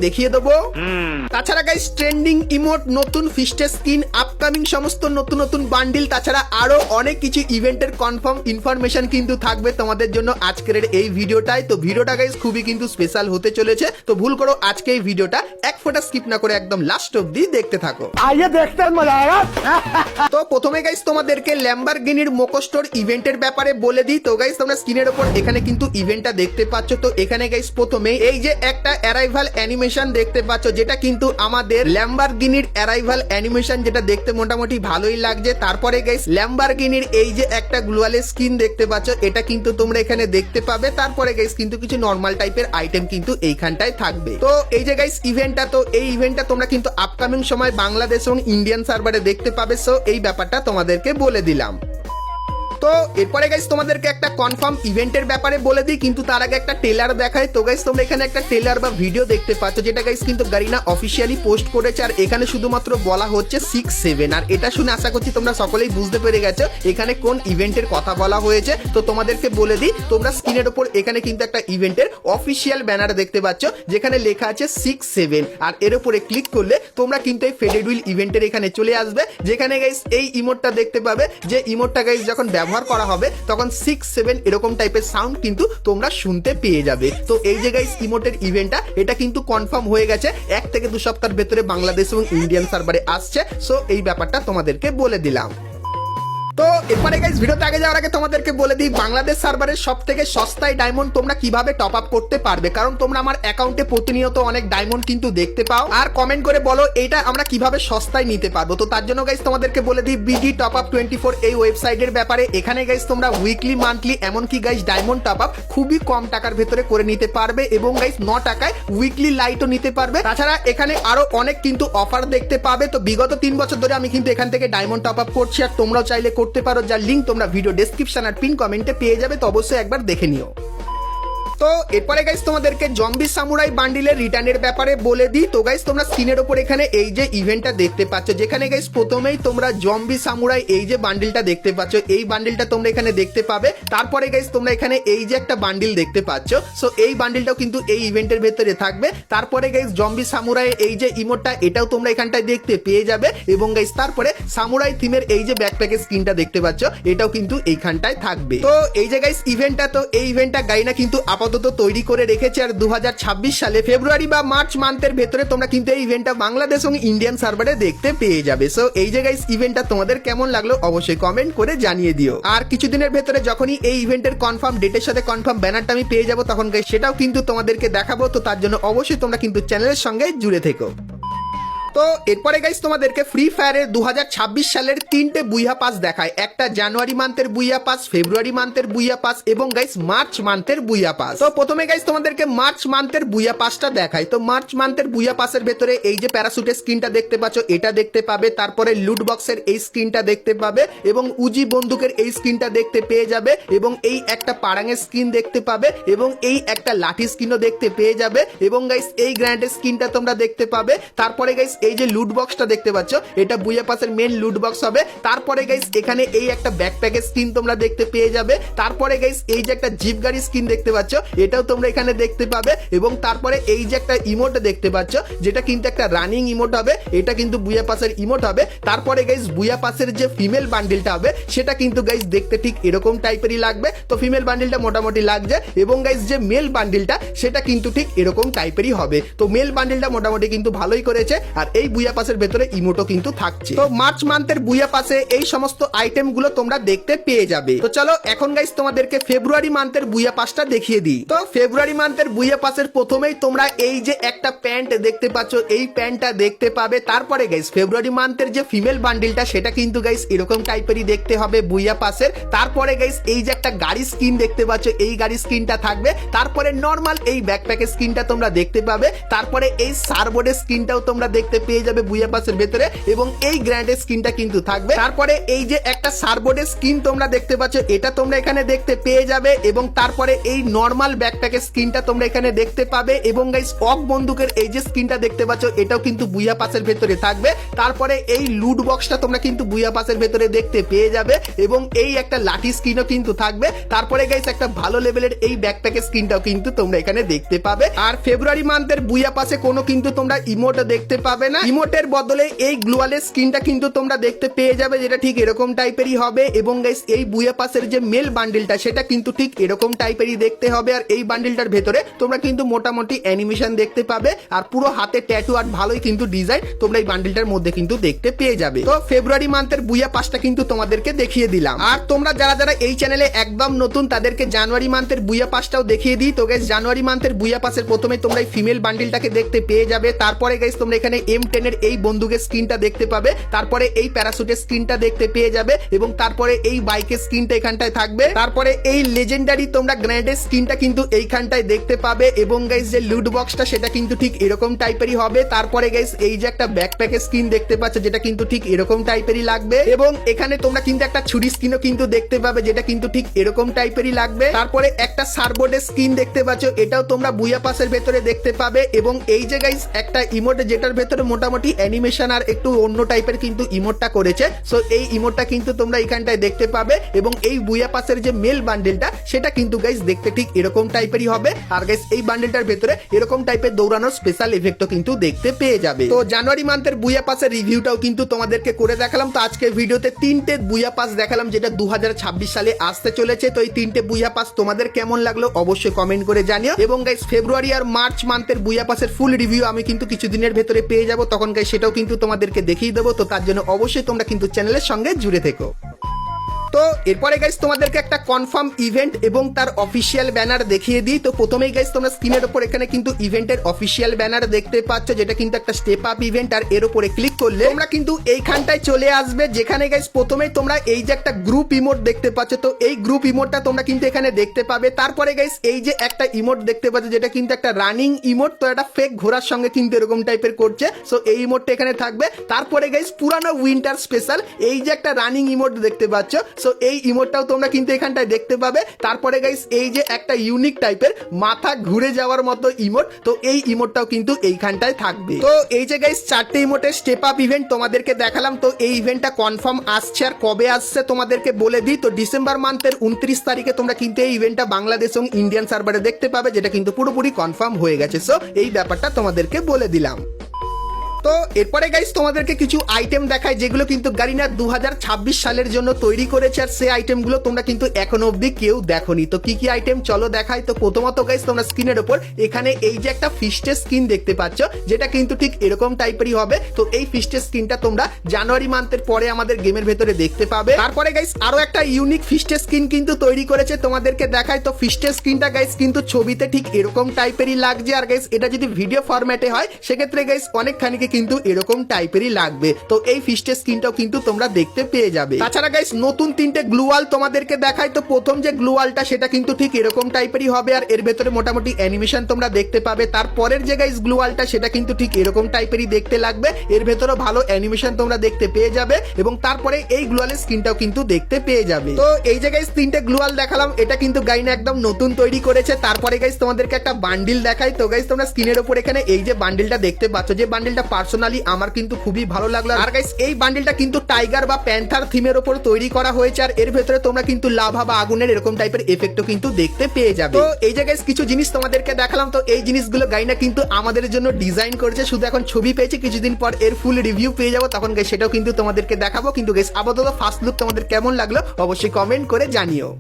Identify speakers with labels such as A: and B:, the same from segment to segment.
A: দেখিয়ে দেবো। তাছাড়া গাইস ট্রেন্ডিং ইমোট, নতুন ফিস্টের স্কিন, আপকামিং সমস্ত নতুন নতুন বান্ডিল, তাছাড়া আরো অনেক কিছু ইভেন্টের কনফার্ম ইনফরমেশন কিন্তু থাকবে তোমাদের জন্য আজকের এই ভিডিওটায়। তো ভিডিওটা গাইস খুবই কিন্তু স্পেশাল হতে চলেছে, তো ভুল করো আজকে এই ভিডিওটা এক ফোঁটা স্কিপ না করে একদম লাস্ট অবধি দেখতে থাকো।
B: आइए देखते हैं मजा आएगा।
A: তো প্রথমে গাইস তোমাদেরকে ল্যাম্বরগিনির মোকোস্টোর ইভেন্টের ব্যাপারে বলে দিই। তো গাইস তোমরা স্ক্রিনের উপর এখানে কিন্তু ইভেন্টটা দেখতে পাচ্ছ। তো এখানে গাইস প্রথমে এই যে একটা অ্যারাইভাল অ্যানিমেশন দেখতে পাচ্ছ, যেটা কিন্তু আমাদের ল্যাম্বরগিনির অ্যারাইভাল অ্যানিমেশন, যেটা দেখতে মোটামুটি ভালোই লাগছে। তারপরে গাইস ল্যাম্বরগিনির এই যে একটা গ্লোয়ালের স্কিন দেখতে পাচ্ছ, এটা কিন্তু তোমরা এখানে দেখতে পাবে। তারপরে গাইস কিন্তু কিছু নর্মাল টাইপের আইটেম কিন্তু এইখানটায় থাকবে। তো এই যে গাইস ইভেন্টটা, তো এই ইভেন্টটা তোমরা কিন্তু আপকামিং সময় বাংলাদেশ এবং ইন্ডিয়ান সার্ভারে দেখতে পাবে। সো এই ব্যাপারটা তোমাদেরকে বলে দিলাম। তো এরপরে গাইস তোমাদেরকে একটা কনফার্ম ইভেন্টের ব্যাপারে বলে দিই, কিন্তু তার আগে একটা ট্রেলার দেখায়। তো গাইস তোমরা এখানে একটা ট্রেলার বা ভিডিও দেখতে পাচ্ছ, যেটা গাইস কিন্তু গারিনা অফিসিয়ালি পোস্ট করেছে। আর এখানে শুধুমাত্র বলা হচ্ছে 6-7, আর এটা শুনে আশা করছি তোমরা সকলেই বুঝতে পেরে গেছো এখানে কোন ইভেন্টের কথা বলা হয়েছে। তো তোমাদেরকে বলে দিই, তোমরা স্ক্রিনের উপর এখানে কিন্তু একটা ইভেন্টের অফিসিয়াল ব্যানার দেখতে পাচ্ছ, যেখানে লেখা আছে 6-7, আর এর উপরে ক্লিক করলে তোমরা কিন্তু এই ফেডেড উইল ইভেন্টের এখানে চলে আসবে, যেখানে গাইস এই ইমোটটা দেখতে পাবে। যে ইমোটটা গাইস যখন ব্যবহার করা হবে তখন 6-7 এরকম টাইপের সাউন্ড কিন্তু তোমরা শুনতে পেয়ে যাবে। তো এই যে গাইস ইমোটের ইভেন্টটা, এটা কিন্তু কনফার্ম হয়ে গেছে, 1 থেকে 2 সপ্তাহের ভেতরে বাংলাদেশ এবং ইন্ডিয়ান সার্ভারে আসছে। সো এই ব্যাপারটা তোমাদেরকে বলে দিলাম। তো এরপরে গাইস ভিডিওতে আগে যাওয়ার আগে তোমাদেরকে বলে দিই, বাংলাদেশ সার্ভারের সব থেকে সস্তায় ডায়মন্ড তোমরা কিভাবে টপ আপ করতে পারবে, কারণ তোমরা আমার অ্যাকাউন্টে প্রতিনিয়ত অনেক ডায়মন্ড কিন্তু দেখতে পাও, আর কমেন্ট করে বলো এইটা আমরা কিভাবে সস্তায় নিতে পারবো। তো তার জন্য গাইস তোমাদেরকে বলে দিই বিডি টপ আপ 24 এই ওয়েবসাইটের ব্যাপারে। এখানে গাইস তোমরা উইকলি, মান্থলি, এমনকি গাইস ডায়মন্ড টপ আপ খুবই কম টাকার ভেতরে করে নিতে পারবে, এবং গাইস 9 টাকায় উইকলি লাইটও নিতে পারবে। তাছাড়া এখানে আরো অনেক কিন্তু অফার দেখতে পাবে। তো বিগত 3 বছর ধরে আমি কিন্তু এখান থেকে ডায়মন্ড টপ আপ করছি, আর তোমরাও চাইলে করতে পারো, যার লিংক তোমরা ভিডিও ডেসক্রিপশন আর পিন কমেন্টে পেয়ে যাবে। তো অবশ্যই একবার দেখে নিও। তো এরপরে গাইস তোমাদেরকে জম্বি সামুরাই বান্ডিলের রিটার্নের ব্যাপারে বলে দিই। তো গাইস তোমরা স্ক্রিনের উপর এখানে এই যে ইভেন্টটা দেখতে পাচ্ছ, যেখানে গাইস প্রথমেই তোমরা জম্বি সামুরাই এই যে বান্ডিলটা দেখতে পাচ্ছ, এই বান্ডিলটা তোমরা এখানে দেখতে পাবে। তারপরে গাইস তোমরা এখানে এই যে একটা বান্ডিল দেখতে পাচ্ছ, সো এই বান্ডিলটাও কিন্তু এই ইভেন্টের ভেতরে থাকবে। তারপরে গাইস জম্বি সামুরাই এই যে ইমোটটা, এটাও তোমরা এখানটায় দেখতে পেয়ে যাবে, এবং গাইস তারপরে সামুরাই থিমের এই যে ব্যাকপ্যাকের স্ক্রিনটা দেখতে পাচ্ছ, এটাও কিন্তু এইখানটায় থাকবে। তো এই যে গাইস ইভেন্টটা, তো এই ইভেন্টটা গাইনা কিন্তু তৈরি করে রেখেছে, আর 2026 সালে ফেব্রুয়ারি বা মার্চ মান্থের ভেতরে তোমরা কিন্তু এই ইভেন্টটা বাংলাদেশ এবং ইন্ডিয়ান সার্ভারে দেখতে পেয়ে যাবে। সো এই যে গাইস ইভেন্টটা তোমাদের কেমন লাগলো অবশ্যই কমেন্ট করে জানিয়ে দিও। আর কিছুদিনের ভেতরে যখনই এই ইভেন্টের কনফার্ম ডেটের সাথে কনফার্ম ব্যানারটা আমি পেয়ে যাবো, তখন গাইস সেটাও কিন্তু তোমাদেরকে দেখাবো। তো তার জন্য অবশ্যই তোমরা কিন্তু চ্যানেলের সঙ্গে জুড়ে থেকো। তো এরপরে গাইস তোমাদেরকে ফ্রি ফায়ারের 2026 সালের 3টে বুইয়া পাস দেখায়। একটা জানুয়ারি মান্থের বুইয়া পাস, ফেব্রুয়ারি মান্থের বুইয়া পাস, এবং গাইস মার্চ মান্থের বুইয়া পাস। তো প্রথমে গাইস তোমাদেরকে মার্চ মান্থের বুইয়া পাসটা দেখায়। তো মার্চ মান্থের বুইয়া পাসের ভেতরে এই যে প্যারাশুটের স্ক্রিনটা দেখতে পাচ্ছ, এটা দেখতে পাবে। তারপরে লুট বক্সের এই স্ক্রিনটা দেখতে পাবে, এবং উজি বন্দুকের এই স্ক্রিনটা দেখতে পেয়ে যাবে, এবং এই একটা পারাঙের স্ক্রিন দেখতে পাবে, এবং এই একটা লাঠি স্ক্রিনও দেখতে পেয়ে যাবে, এবং গাইস এই গ্র্যান্ডের স্ক্রিনটা তোমরা দেখতে পাবে। তারপরে গাইস এই যে লুট বক্সটা দেখতে পাচ্ছ, এটা বুইয়া পাসের মেন লুট বক্স হবে। তারপরে গাইস এখানে এই একটা ব্যাকপ্যাকের স্কিন তোমরা দেখতে পেয়ে যাবে। তারপরে গাইস এই যে একটা জিপ গাড়ি স্কিন দেখতে পাচ্ছ, এটাও তোমরা এখানে দেখতে পাবে, এবং তারপরে এই যে একটা ইমোট দেখতে পাচ্ছ, যেটা কিন্তু একটা রানিং ইমোট হবে, এটা কিন্তু বুইয়া পাসের ইমোট হবে। তারপরে গাইস বুইয়া পাসের যে ফিমেল বান্ডিলটা হবে, সেটা কিন্তু গাইস দেখতে ঠিক এরকম টাইপেরই লাগবে। তো ফিমেল বান্ডিলটা মোটামুটি লাগছে, এবং গাইস যে মেল বান্ডিলটা সেটা কিন্তু ঠিক এরকম টাইপেরই হবে। তো মেল বান্ডিলটা মোটামুটি কিন্তু ভালোই করেছে, আর এই বুইয়া পাসের ভেতরে ইমোটো কিন্তু থাকছে। তো মার্চ মান্থের বুইয়া পাসে এই সমস্ত আইটেম গুলো তোমরা দেখতে পেয়ে যাবে। তো চলো এখন গাইস তোমাদেরকে ফেব্রুয়ারি মান্থের বুইয়া পাসটা দেখিয়ে দিই। তো ফেব্রুয়ারি মান্থের বুইয়া পাসের প্রথমেই তোমরা এই যে একটা প্যান্ট দেখতে পাচ্ছ, এই প্যান্টটা দেখতে পাবে। তারপরে গাইস ফেব্রুয়ারি মান্থের যে ফিমেল বান্ডিলটা, সেটা কিন্তু গাইস এরকম টাইপেরই দেখতে হবে বুইয়া পাসের। তারপরে গাইস এই যে একটা গাড়ি স্কিন দেখতে পাচ্ছ, এই গাড়ি স্কিনটা থাকবে। তারপরে নর্মাল এই ব্যাকপ্যাকের স্কিনটা তোমরা দেখতে পাবে। তারপরে এই সারবোর্ডের স্কিনটাও তোমরা দেখতে দেখতে পেয়ে যাবে বুয়া পাসের ভেতরে, এবং এই গ্র্যান্ডের স্কিনটা কিন্তু থাকবে। তারপরে এই যে একটা সারবোর্ডের স্কিন তোমরা দেখতে পাচ্ছ, এটা তোমরা এখানে দেখতে পেয়ে যাবে, এবং তারপরে এই নর্মাল ব্যাকপ্যাকের স্কিনটা তোমরা এখানে দেখতে পাবে, এবং গাইস অক বন্দুকের এই যে স্কিনটা দেখতে পাচ্ছ এটাও কিন্তু বুয়া পাসের ভেতরে থাকবে। তারপরে এই লুট বক্সটা তোমরা কিন্তু বুয়া পাসের ভেতরে দেখতে পেয়ে যাবে, এবং এই একটা লাঠি স্কিনও কিন্তু থাকবে। তারপরে গাইস একটা ভালো লেভেলের এই ব্যাকপ্যাকের স্কিনটাও কিন্তু তোমরা এখানে দেখতে পাবে। আর ফেব্রুয়ারি মান্থের বুয়া পাসে কোনো কিন্তু তোমরা ইমোট দেখতে পাবে না, ইমোটের বদলে এই গ্লুয়ালের স্কিনটা কিন্তু তোমরা দেখতে পেয়ে যাবে, যেটা ঠিক এরকম টাইপেরই হবে। এবং গাইস এই বুয়া পাসের যে মেল বান্ডিলটা সেটা কিন্তু ঠিক এরকম টাইপেরই দেখতে হবে। আর এই বান্ডিলটার ভেতরে তোমরা কিন্তু মোটামুটি অ্যানিমেশন দেখতে পাবে, আর পুরো হাতে ট্যাটু আর ভালোই কিন্তু ডিজাইন তোমরা এই বান্ডিলটার মধ্যে কিন্তু দেখতে পেয়ে যাবে। তো ফেব্রুয়ারি মান্থের বুয়া পাসটা কিন্তু তোমাদেরকে দেখিয়ে দিলাম। আর তোমরা যারা যারা এই চ্যানেলে একদম নতুন তাদেরকে জানুয়ারি মান্থের বুয়া পাসটাও দেখিয়ে দিই। তো গাইস জানুয়ারি মান্থের বুয়া পাসের প্রথমে তোমরা এই ফিমেল বান্ডিলটাকে দেখতে পেয়ে যাবে। তারপরে গাইস তোমরা এখানে M10 এর এই বন্দুকের স্কিনটা দেখতে পাবে, তারপরে এই প্যারাসুটের স্কিনটা দেখতে পেয়ে যাবে, এবং তারপরে এই বাইকের স্কিনটা এখানটায় থাকবে। তারপরে এই লেজেন্ডারি তোমরা গ্র্যান্ডের স্কিনটা কিন্তু এইখানটায় দেখতে পাবে, এবং গাইস যে লুট বক্সটা সেটা কিন্তু ঠিক এরকম টাইপেরই হবে। তারপরে গাইস এই যে একটা ব্যাকপ্যাকের স্কিন দেখতে পাচ্ছ যেটা কিন্তু ঠিক এরকম টাইপেরই লাগবে, এবং এখানে তোমরা কিন্তু একটা ছুরি স্কিনও কিন্তু দেখতে পাবে যেটা কিন্তু ঠিক এরকম টাইপেরই লাগবে। তারপরে একটা সারবোর্ডের স্কিন দেখতে পাচ্ছ, এটাও তোমরা বুয়া পাসের ভেতরে দেখতে পাবে, এবং এই যে গাইস একটা ইমোট যেটার ভেতরে মোটামুটি অ্যানিমেশন আর একটু অন্য টাইপের কিন্তু ইমোটটা করেছে, সো এই ইমোটটা কিন্তু তোমরা এখানটায় দেখতে পাবে। এবং এই বুয়া পাসের যে মেল বান্ডেলটা সেটা কিন্তু গাইস দেখতে ঠিক এরকম টাইপেরই হবে। আর গাইস এই বান্ডেলটার ভেতরে এরকম টাইপের দৌড়ানোর স্পেশাল ইফেক্টও কিন্তু দেখতে পেয়ে যাবে। তো জানুয়ারি মান্থের বুয়া পাসের রিভিউটাও কিন্তু তোমাদেরকে করে দেখালাম। তো আজকে ভিডিওতে তিনটে বুয়া পাস দেখালাম যেটা 2026 সালে আসতে চলেছে। তো এই তিনটে বুয়া পাস তোমাদের কেমন লাগলো অবশ্যই কমেন্ট করে জানিও। এবং গাইস ফেব্রুয়ারি আর মার্চ মান্থের বুয়া পাসের ফুল রিভিউ আমি কিন্তু কিছুদিনের ভেতরে পেয়ে যাব, তখন গাইস সেটাও কিন্তু তোমাদেরকে দেখিয়ে দেবো। তো তার জন্য অবশ্যই তোমরা কিন্তু চ্যানেলের সঙ্গে জুড়ে থেকো। তো এরপরে গাইস তোমাদেরকে একটা কনফার্ম ইভেন্ট এবং তার অফিসিয়াল ব্যানার দেখিয়ে দিই। তো প্রথমেই গাইস তোমরা স্ক্রিনের উপর এখানে কিন্তু ইভেন্টের অফিসিয়াল ব্যানার দেখতে পাচ্ছ, যেটা কিন্তু একটা স্টেপ আপ ইভেন্ট। আর এর উপরে ক্লিক করলে তোমরা কিন্তু এইখানটায় চলে আসবে, যেখানে গাইস প্রথমেই তোমরা এই যে একটা গ্রুপ ইমোট দেখতে পাচ্ছ, তো এই গ্রুপ ইমোটটা তোমরা কিন্তু এখানে দেখতে পাবে। তারপরে গাইস এই যে একটা ইমোট দেখতে পাচ্ছ যেটা কিন্তু একটা রানিং ইমোট, তো এটা ফেক ঘোড়ার সঙ্গে কিন্তু এরকম টাইপের করছে, সো এই ইমোটটা এখানে থাকবে। তারপরে গাইস পুরানো উইন্টার স্পেশাল এই যে একটা রানিং ইমোট দেখতে পাচ্ছ, সো এই ইমোটটাও তোমরা কিন্তু এখানটায় দেখতে পাবে। তারপরে গাইস এই যে একটা ইউনিক টাইপের মাথা ঘুরে যাওয়ার মতো ইমোট, তো এই ইমোটটাও কিন্তু এইখানটায় থাকবে। তো এই যে গাইস চারটে ইমোটের স্টেপ আপ ইভেন্ট তোমাদেরকে দেখালাম। তো এই ইভেন্টটা কনফার্ম আসছে, আর কবে আসছে তোমাদেরকে বলে দিই। তো ডিসেম্বর মান্থের 29 তারিখে তোমরা কিন্তু এই ইভেন্টটা বাংলাদেশ এবং ইন্ডিয়ান সার্ভারে দেখতে পাবে, যেটা কিন্তু পুরোপুরি কনফার্ম হয়ে গেছে। সো এই ব্যাপারটা তোমাদেরকে বলে দিলাম। তো এরপরে গাইস তোমাদেরকে কিছু আইটেম দেখায় যেগুলো কিন্তু গারিনা 2026 সালের জন্য তৈরি করেছে, আর সেই আইটেমগুলো তোমরা কিন্তু এখনো অবধি কেউ দেখোনি। তো কি কি আইটেম চলো দেখাই। তো প্রথমত গাইস তোমরা স্ক্রিনের উপর এখানে এই যে একটা ফিস্টের স্কিন দেখতে পাচ্ছ, যেটা কিন্তু ঠিক এরকম টাইপেরই হবে। তো এই ফিস্টের স্কিনটা তোমরা জানুয়ারি মান্থের পরে আমাদের গেমের ভেতরে দেখতে পাবে। তারপরে গাইস আরো একটা ইউনিক ফিস্টের স্কিন কিন্তু তৈরি করেছে, তোমাদেরকে দেখাই। তো ফিস্টের স্কিনটা গাইস কিন্তু ছবিতে ঠিক এরকম টাইপেরই লাগছে, আর গাইস এটা যদি ভিডিও ফরম্যাটে হয় সেক্ষেত্রে গাইস অনেকখানি কিন্তু এরকম টাইপেরই লাগবে। তো এই ফিস্টের স্কিনটাও কিন্তু তোমরা দেখতে পেয়ে যাবে। তাছাড়া গাইস নতুন তিনটে গ্লুয়াল তোমাদেরকে দেখাই। তো প্রথম যে গ্লুয়ালটা সেটা কিন্তু ঠিক এরকম টাইপেরই হবে, আর এর ভেতরে মোটামুটি অ্যানিমেশন তোমরা দেখতে পাবে। তারপরের যে গাইস গ্লুয়ালটা সেটা কিন্তু ঠিক এরকম টাইপেরই দেখতে লাগবে, এর ভেতরে ভালো অ্যানিমেশন তোমরা দেখতে পেয়ে যাবে। এবং তারপরে এই গ্লুয়ালের স্কিনটাও কিন্তু দেখতে পেয়ে যাবে। তো এই যে গাইস তিনটে গ্লুয়াল দেখালাম, এটা কিন্তু গাইনা একদম নতুন তৈরি করেছে। তারপরে গাইস তোমাদেরকে একটা বান্ডিল দেখাই। তো গাইস তোমরা স্ক্রিনের উপর এখানে এই যে বান্ডিলটা দেখতে পাচ্ছ, যে বান্ডিলটা পার্সোনালি আমার কিন্তু খুবই ভালো লাগলো। আর গাইস এই বান্ডিলটা কিন্তু টাইগার বা প্যান্থার থিমের উপর তৈরি করা হয়েছে, আর এর ভেতরে তোমরা কিন্তু লাভা বা আগুনের এরকম টাইপের এফেক্টও কিন্তু দেখতে পেয়ে যাবে। তো এই যে গাইস কিছু জিনিস তোমাদেরকে দেখালাম। তো এই জিনিসগুলো গাইনা কিন্তু আমাদের জন্য ডিজাইন করেছে, শুধু এখন ছবি পেয়েছে, কিছুদিন পর এর ফুল রিভিউ পেয়ে যাবো, তখন গাইস সেটাও কিন্তু তোমাদেরকে দেখাবো। কিন্তু গাইস আপাতত ফার্স্ট লুক তোমাদের কেমন লাগলো অবশ্যই কমেন্ট করে জানিও।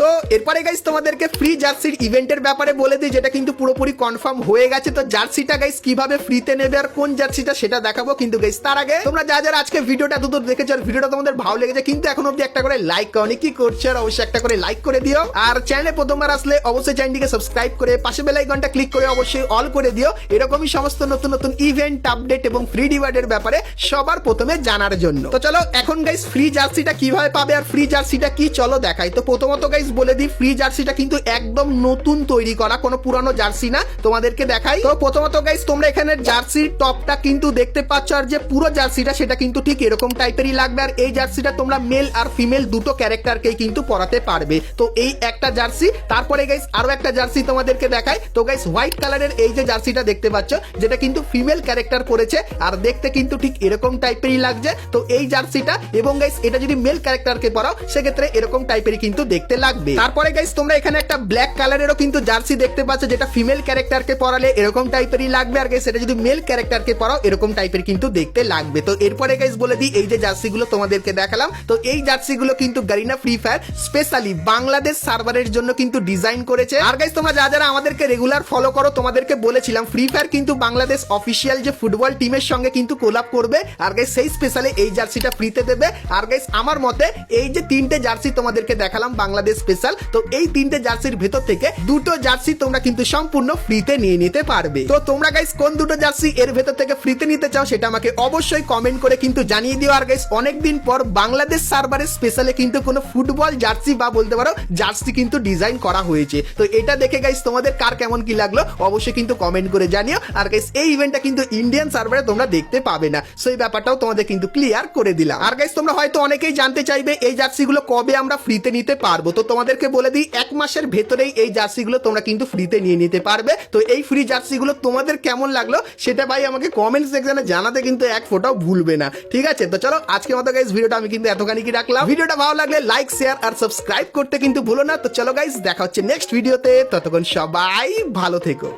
A: তো এরপরে গাইস তোমাদেরকে ফ্রি জার্সির ইভেন্টের ব্যাপারে বলে দিই, যেটা কিন্তু পুরোপুরি কনফার্ম হয়ে গেছে। তো জার্সিটা গাইস কিভাবে ফ্রিতে নেবে আর কোন জার্সিটা সেটা দেখাবো। কিন্তু গাইস তার আগে তোমরা যারা আজকে ভিডিওটা এতদূর দেখেছো আর ভিডিওটা তোমাদের ভালো লেগেছে কিন্তু এখন অবধি একটা করে লাইক করনি, কি করছো আর অবশ্যই একটা করে লাইক করে দিও। আর চ্যানেলে প্রথমবার আসলে অবশ্যই চ্যানেলটিকে সাবস্ক্রাইব করে পাশে বেল আইকনটা ক্লিক করে অবশ্যই অল করে দিও, এরকমই সমস্ত নতুন নতুন ইভেন্ট আপডেট এবং ফ্রি রিওয়ার্ডের ব্যাপারে সবার প্রথমে জানার জন্য। তো চলো এখন গাইস ফ্রি জার্সিটা কিভাবে পাবে আর ফ্রি জার্সিটা কি চলো দেখাই। তো প্রথমত গাইস গাইস বলে দিই ফ্রি জার্সিটা কিন্তু একদম নতুন তৈরি করা, কোনো পুরানো জার্সি না। তোমাদেরকে দেখাই। তো প্রথমত গাইস তোমরা এখানে জার্সির টপটা কিন্তু দেখতে পাচ্ছ, আর যে পুরো জার্সিটা সেটা কিন্তু ঠিক এরকম টাইপেরই লাগবে। আর এই জার্সিটা তোমরা মেল আর ফিমেল দুটো ক্যারেক্টারকেই কিন্তু পরাতে পারবে। তো এই একটা জার্সি, তারপরে গাইস আরো একটা জার্সি তোমাদেরকে দেখাই। তো গাইস হোয়াইট কালারের এই যে জার্সিটা দেখতে পাচ্ছ, যেটা কিন্তু ফিমেল ক্যারেক্টার পরেছে, আর দেখতে কিন্তু ঠিক এরকম টাইপেরই লাগছে। তো এই জার্সিটা এবং গাইস এটা যদি মেল ক্যারেক্টারকে পরাও সেক্ষেত্রে এরকম টাইপেরই কিন্তু দেখতে লাগবে। তারপরে গাইস তোমরা এখানে একটা ব্ল্যাক কালারেরও কিন্তু জার্সি দেখতে পাচ্ছ, যেটা ফিমেল ক্যারেক্টারকে পরালে এরকম টাইপেরই লাগবে। আর গাইস এটা যদি মেল ক্যারেক্টারকে পরাও এরকম টাইপের কিন্তু দেখতে লাগবে। তো এরপরে গাইস বলে দিই এই যে জার্সিগুলো তোমাদেরকে দেখালাম, তো এই জার্সিগুলো কিন্তু Garena free fire specially Bangladesh সার্ভারের জন্য কিন্তু ডিজাইন করেছে। আর গাইস তোমরা যারা আমাদেরকে রেগুলার ফলো করো, তোমাদেরকে বলেছিলাম ফ্রি ফায়ার কিন্তু বাংলাদেশ অফিসিয়াল যে ফুটবল টিমের সঙ্গে কিন্তু কোলাব করবে। আর গাইস সেই স্পেশালি এই জার্সিটা ফ্রিতে দেবে। আর গাইস আমার মতে এই যে তিনটে জার্সি তোমাদেরকে দেখালাম বাংলাদেশ স্পেশাল, তো এই তিনটে জার্সির ভেতর থেকে দুটো জার্সি তোমরা কিন্তু সম্পূর্ণ ফ্রিতে নিয়ে নিতে পারবে। তো তোমরা গাইস কোন দুটো জার্সি এর ভেতর থেকে ফ্রিতে নিতে চাও সেটা আমাকে অবশ্যই কমেন্ট করে কিন্তু জানিয়ে দিও। আর গাইস অনেকদিন পর বাংলাদেশ সার্ভারের স্পেশালে কিন্তু কোনো ফুটবল জার্সি বা বলতে পারো জার্সি কিন্তু ডিজাইন করা হয়েছে। তো এটা দেখে গাইস তোমাদের কার কেমন কি লাগলো অবশ্যই কিন্তু কমেন্ট করে জানিও। আর গাইস এই ইভেন্টটা কিন্তু ইন্ডিয়ান সার্ভারে তোমরা দেখতে পাবে না, সেই ব্যাপারটাও তোমাদের কিন্তু ক্লিয়ার করে দিলাম। আর গাইস তোমরা হয়তো অনেকেই জানতে চাইবে এই জার্সিগুলো কবে আমরা ফ্রিতে নিতে পারবো। তো তোমাদেরকে বলে দিই 1 মাসের ভেতরেই এই জার্সিগুলো তোমরা কিন্তু ফ্রিতে নিয়ে নিতে পারবে। তো এই ফ্রি জার্সিগুলো তোমাদের কেমন লাগলো সেটা ভাই আমাকে কমেন্ট সেকশনে জানাতে কিন্তু এক ফোঁটাও ভুলবে না, ঠিক আছে? তো চলো আজকের মতো গাইস ভিডিওটা আমি কিন্তু এতখানি কি রাখলাম। ভিডিওটা ভালো লাগলে লাইক শেয়ার আর সাবস্ক্রাইব করতে কিন্তু ভুলো না। তো চলো গাইস দেখা হচ্ছে নেক্সট ভিডিওতে, ততক্ষণ সবাই ভালো থেকো।